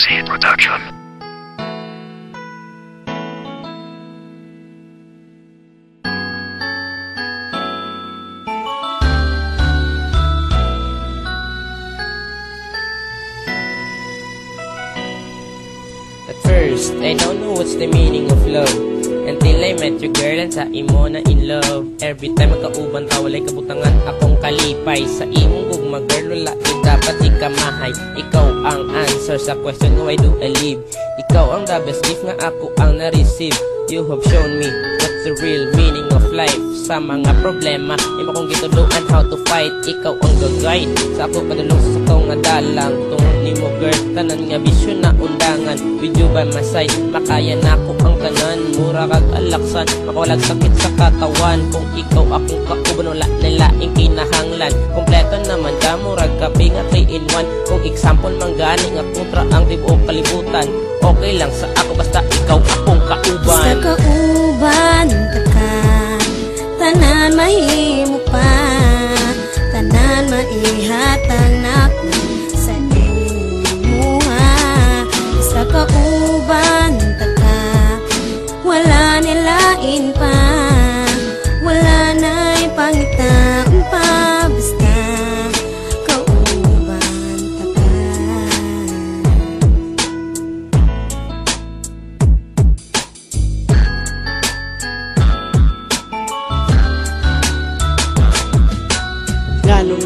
Hit Production. At first, I don't know what's the meaning of love until I met your girl and sa imo na in love. Every time magkauban ta walay kabutangan akong kalipay sa imong gugma girl, wala dapat ikamahay. Ikaw ang answer sa question why do I live. Ikaw ang the best gift nga ako ang na-receive. You have shown me what's the real meaning of life. Sa mga problema, imo kong gituluan how to fight. Ikaw ang gagay sa ako padulong sa ikaw nga dalang. Tungod nimo girl, tanan nga bisyon na undangan. With you by my side, makaya na ako ang tanan. Mura kag alaksan, makuwalag sakit sa katawan. Kung ikaw akong kauban, wala nilaing kinahanglan. Kompleto naman ka, murag kape nga 3 in 1. Kung example man gani nga kontra ang tibuok kalibutan. Okay lang sa ako basta ikaw akong kauban. Basta kauban ka, tanan mahimo pa, tanan maihatag nako sa imuha. Basta kauban ka, wala nilain pa, wala na'y pangitaon pa. Basta kauban ka.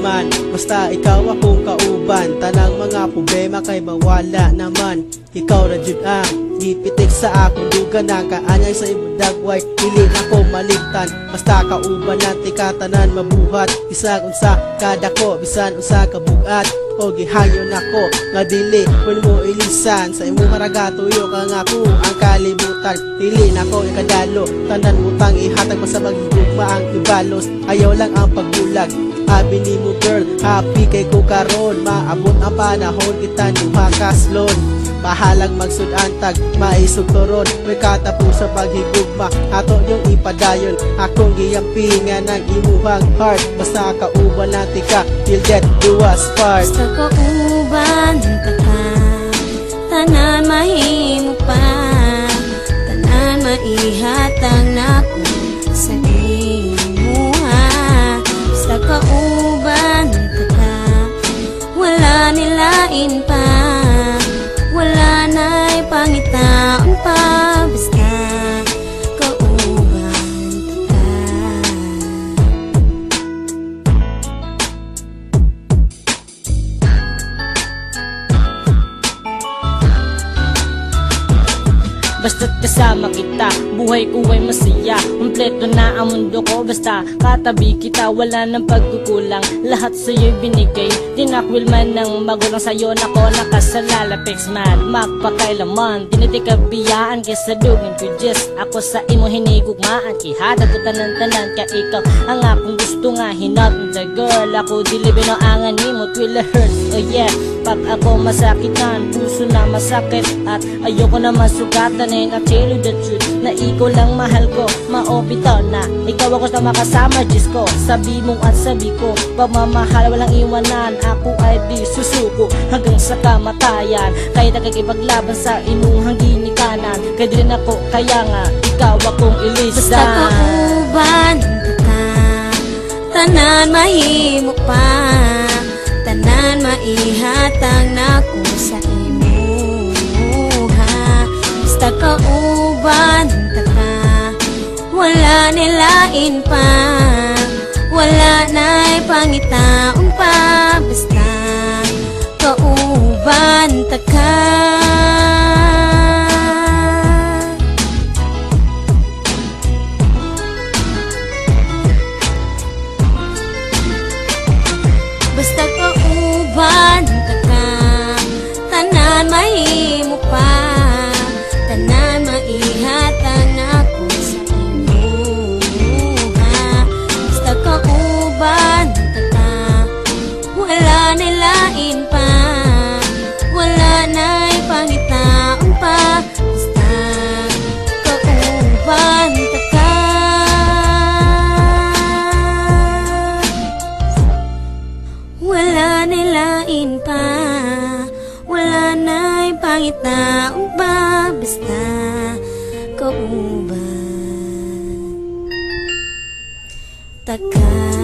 Man, basta ikaw akong kauban, tanang mga problema kay mawala naman. Ikaw na jud ang gipitik sa akong dugan, ang kaanyay sa imong dagway, dili na ko maligtan. Basta kauban natin katanan mabuhat, isag unsa kadako bisan unsa kabugat. O gihayon ako nga dili kun mo ilisan, sa imong maragatuyo ka nga ko ang kalibutan. Dili na ko ikadalo, tanan utang ihatag sa magigugma ang ibalos. Ayaw lang ang pagbulag, abi ni mo girl, happy kay ko karon. Maabot ang panahon kita niwa kaslon. Bahalang magsudantag, maisugturon. May katapos sa paghigugma, ato yung ipadayon. Akong giyampingan ng imuhang heart. Basta kauban natin ka, till death do us part. Basta kauban ka, tanan mahimo pa, tanan maihatag nako sa imuha. Basta kauban ka, wala nilain pa, wala na'y pangitaon pa. Basta kauban ka. Basta't kasama kita, buhay ko ay masaya. Kompleto na ang mundo ko, basta katabi kita. Wala nang pagkukulang, lahat sa'yo'y binigay. Tinakwil man ng magulang sa'yo, nako nakasalala. Pex man, magpakailaman, dinitikabayaan kaysa dugin ko just ako sa imo hinigugmaan. Kihada ko tanan-tanan ka ikaw ang akong gusto nga hinat the girl. Ako dilibin ang angan nimo, it will hurt, oh yeah. Pag ako masakitan, puso na masakit, at ayoko na masugatan. And I tell you the truth, na ikaw lang mahal ko, maobitaw na ikaw ako sa makasama, Diyos ko. Sabi mong at sabi ko, pagmamahal walang iwanan. Ako ay di susuko hanggang sa kamatayan. Kahit nakikipaglaban sa imuhang ginikanan, kaya din ako, kaya nga ikaw akong ilisdan. Basta kauban ka, tanan mahimo pa, tanan maihatag nako sa imuha. Basta kauban ka, wala nilain pa, wala na'y pangitaon pa. Basta kauban ka. Basta kauban ka, tanan mahimo pa, tanan maihatag nako sa imuha. Basta kauban ka, wala nilain pa, wala na pangit na uba, basta kauban. Taka